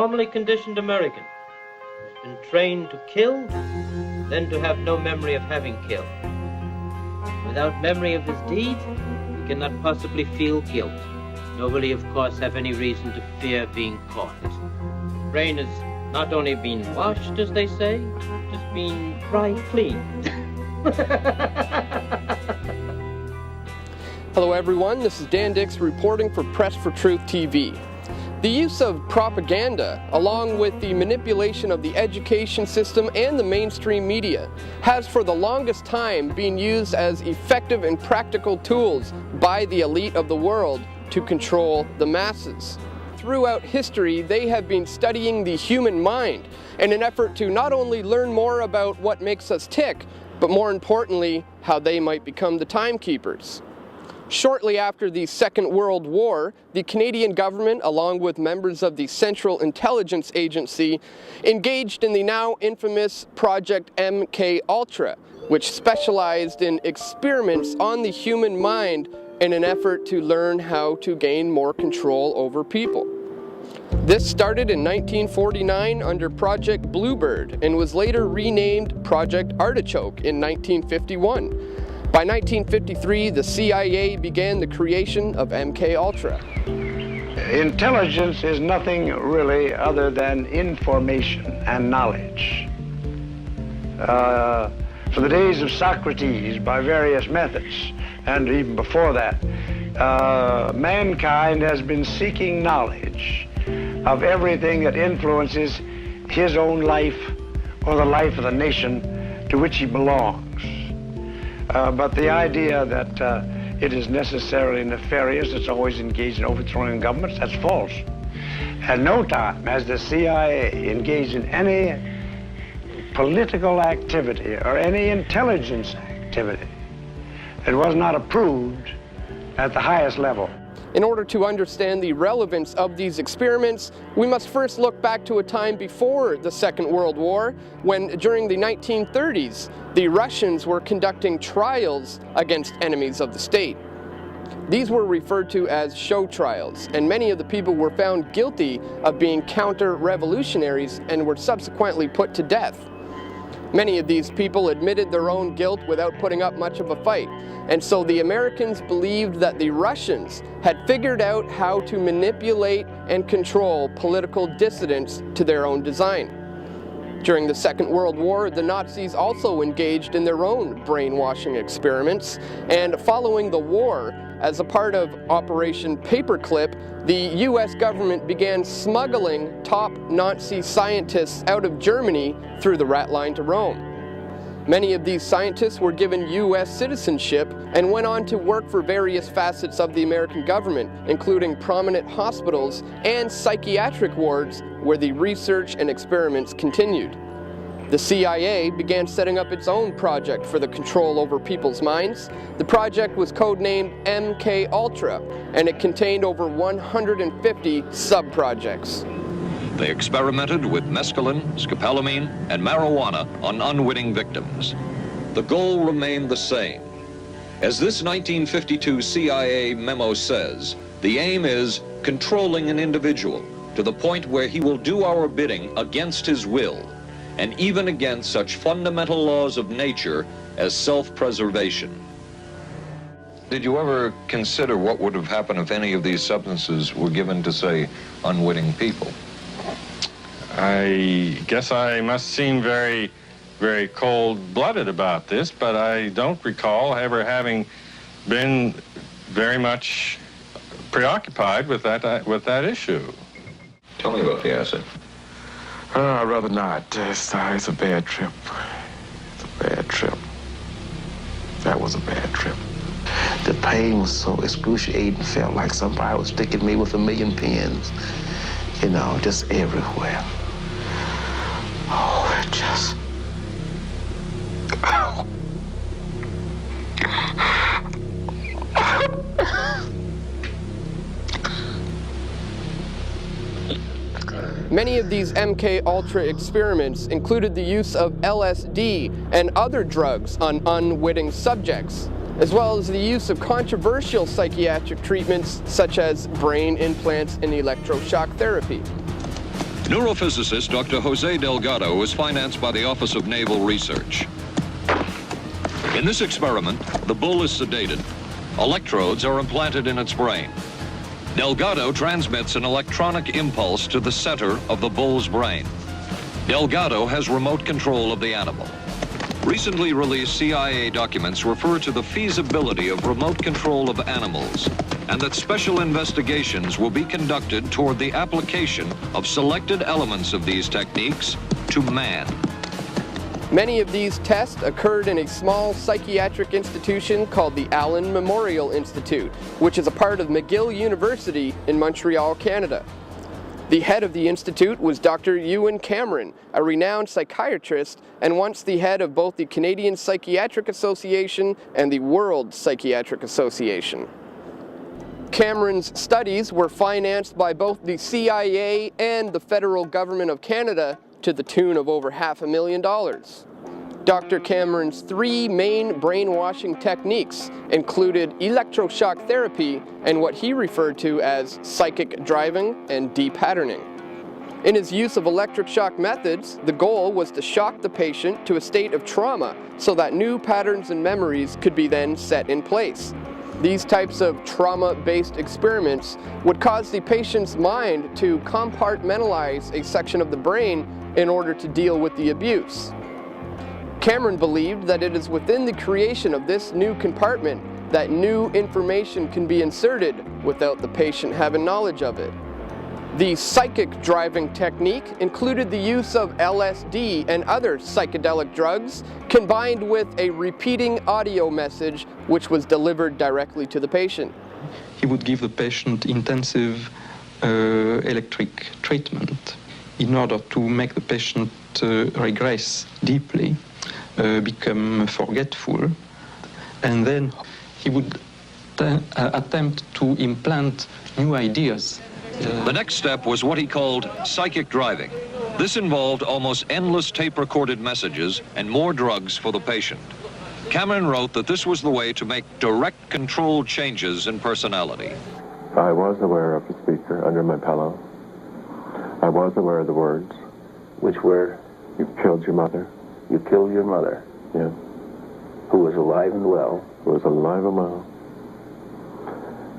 normally conditioned American who's been trained to kill, then to have no memory of having killed. Without memory of his deed, he cannot possibly feel guilt, nor will he, of course, have any reason to fear being caught. The brain has not only been washed, as they say, it has been dry cleaned. Hello everyone, this is Dan Dix reporting for Press for Truth TV. The use of propaganda, along with the manipulation of the education system and the mainstream media, has for the longest time been used as effective and practical tools by the elite of the world to control the masses. Throughout history, they have been studying the human mind in an effort to not only learn more about what makes us tick, but more importantly, how they might become the timekeepers. Shortly after the Second World War, the Canadian government, along with members of the Central Intelligence Agency, engaged in the now infamous Project MKULTRA, which specialized in experiments on the human mind in an effort to learn how to gain more control over people. This started in 1949 under Project Bluebird and was later renamed Project Artichoke in 1951. By 1953, the CIA began the creation of MKUltra. Intelligence is nothing really other than information and knowledge. For the days of Socrates, by various methods, and even before that, mankind has been seeking knowledge of everything that influences his own life or the life of the nation to which he belongs. But the idea that it is necessarily nefarious, it's always engaged in overthrowing governments, that's false. At no time has the CIA engaged in any political activity or any intelligence activity that was not approved at the highest level. In order to understand the relevance of these experiments, we must first look back to a time before the Second World War, when during the 1930s, the Russians were conducting trials against enemies of the state. These were referred to as show trials, and many of the people were found guilty of being counter-revolutionaries and were subsequently put to death. Many of these people admitted their own guilt without putting up much of a fight, and so the Americans believed that the Russians had figured out how to manipulate and control political dissidents to their own design. During the Second World War, the Nazis also engaged in their own brainwashing experiments, and following the war, as a part of Operation Paperclip, the US government began smuggling top Nazi scientists out of Germany through the Rat Line to Rome. Many of these scientists were given US citizenship and went on to work for various facets of the American government, including prominent hospitals and psychiatric wards where the research and experiments continued. The CIA began setting up its own project for the control over people's minds. The project was codenamed MKUltra, and it contained over 150 sub-projects. They experimented with mescaline, scopolamine, and marijuana on unwitting victims. The goal remained the same. As this 1952 CIA memo says, the aim is controlling an individual to the point where he will do our bidding against his will, and even against such fundamental laws of nature as self-preservation. Did you ever consider what would have happened if any of these substances were given to, say, unwitting people? I guess I must seem very, very cold-blooded about this, but I don't recall ever having been very much preoccupied with that issue. Tell me about the acid. I'd rather not. It's a bad trip. It's a bad trip. That was a bad trip. The pain was so excruciating. Felt like somebody was sticking me with 1,000,000 pins. You know, just everywhere. Oh, it just... Many of these MKUltra experiments included the use of LSD and other drugs on unwitting subjects, as well as the use of controversial psychiatric treatments such as brain implants and electroshock therapy. Neurophysicist Dr. Jose Delgado was financed by the Office of Naval Research. In this experiment, the bull is sedated. Electrodes are implanted in its brain. Delgado transmits an electronic impulse to the center of the bull's brain. Delgado has remote control of the animal. Recently released CIA documents refer to the feasibility of remote control of animals, and that special investigations will be conducted toward the application of selected elements of these techniques to man. Many of these tests occurred in a small psychiatric institution called the Allen Memorial Institute, which is a part of McGill University in Montreal, Canada. The head of the institute was Dr. Ewan Cameron, a renowned psychiatrist and once the head of both the Canadian Psychiatric Association and the World Psychiatric Association. Cameron's studies were financed by both the CIA and the federal government of Canada to the tune of over $500,000. Dr. Cameron's three main brainwashing techniques included electroshock therapy and what he referred to as psychic driving and depatterning. In his use of electric shock methods, the goal was to shock the patient to a state of trauma so that new patterns and memories could be then set in place. These types of trauma-based experiments would cause the patient's mind to compartmentalize a section of the brain in order to deal with the abuse. Cameron believed that it is within the creation of this new compartment that new information can be inserted without the patient having knowledge of it. The psychic driving technique included the use of LSD and other psychedelic drugs combined with a repeating audio message which was delivered directly to the patient. He would give the patient intensive electric treatment in order to make the patient regress deeply, become forgetful, and then he would attempt to implant new ideas. The next step was what he called psychic driving. This involved almost endless tape-recorded messages and more drugs for the patient. Cameron wrote that this was the way to make direct controlled changes in personality. I was aware of the speaker under my pillow. I was aware of the words. Which were? You killed your mother. You killed your mother? Yeah. Who was alive and well? Who was alive and well.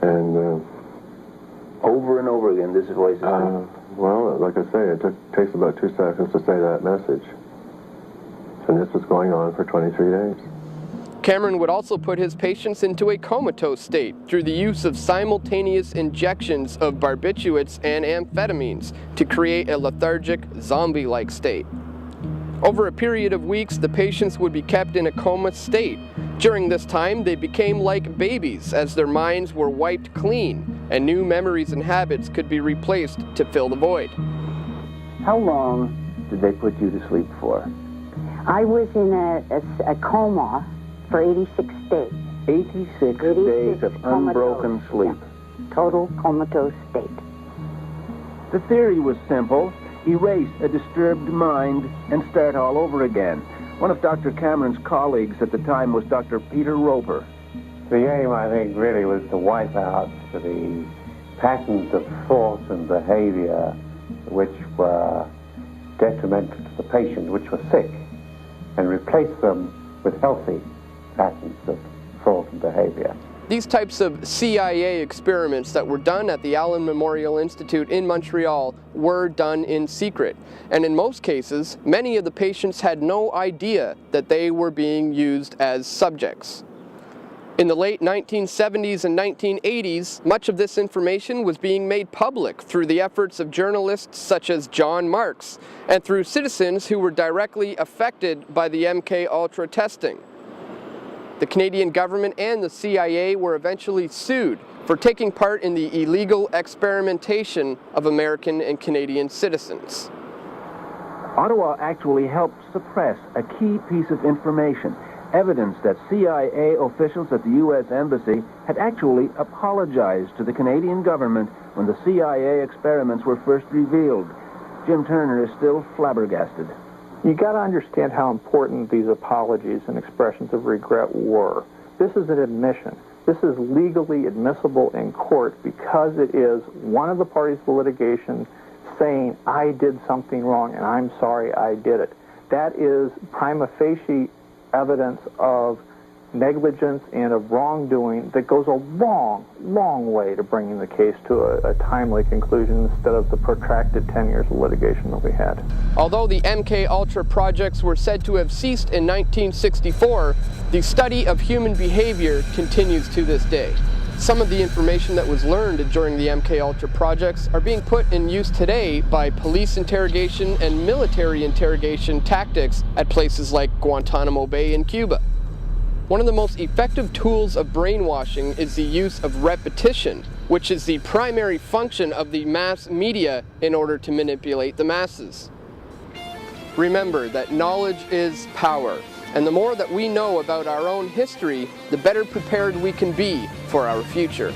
And over and over again, this voice is well, like I say, it takes about 2 seconds to say that message. And this was going on for 23 days. Cameron would also put his patients into a comatose state through the use of simultaneous injections of barbiturates and amphetamines to create a lethargic, zombie-like state. Over a period of weeks, the patients would be kept in a coma state. During this time, they became like babies as their minds were wiped clean and new memories and habits could be replaced to fill the void. How long did they put you to sleep for? I was in a coma for 86 days. 86 days of unbroken sleep. Yeah. Total comatose state. The theory was simple. Erase a disturbed mind and start all over again. One of Dr. Cameron's colleagues at the time was Dr. Peter Roper. The aim, I think, really was to wipe out the patterns of thought and behavior which were detrimental to the patient, which were sick, and replace them with healthy patterns of thought and behavior. These types of CIA experiments that were done at the Allen Memorial Institute in Montreal were done in secret. And in most cases, many of the patients had no idea that they were being used as subjects. In the late 1970s and 1980s, much of this information was being made public through the efforts of journalists such as John Marks and through citizens who were directly affected by the MKULTRA testing. The Canadian government and the CIA were eventually sued for taking part in the illegal experimentation of American and Canadian citizens. Ottawa actually helped suppress a key piece of information, evidence that CIA officials at the U.S. Embassy had actually apologized to the Canadian government when the CIA experiments were first revealed. Jim Turner is still flabbergasted. You got to understand how important these apologies and expressions of regret were. This is an admission. This is legally admissible in court because it is one of the parties to litigation saying, I did something wrong and I'm sorry I did it. That is prima facie evidence of negligence and of wrongdoing that goes a long, long way to bringing the case to a timely conclusion instead of the protracted 10 years of litigation that we had. Although the MKUltra projects were said to have ceased in 1964, the study of human behavior continues to this day. Some of the information that was learned during the MKUltra projects are being put in use today by police interrogation and military interrogation tactics at places like Guantanamo Bay in Cuba. One of the most effective tools of brainwashing is the use of repetition, which is the primary function of the mass media in order to manipulate the masses. Remember that knowledge is power, and the more that we know about our own history, the better prepared we can be for our future.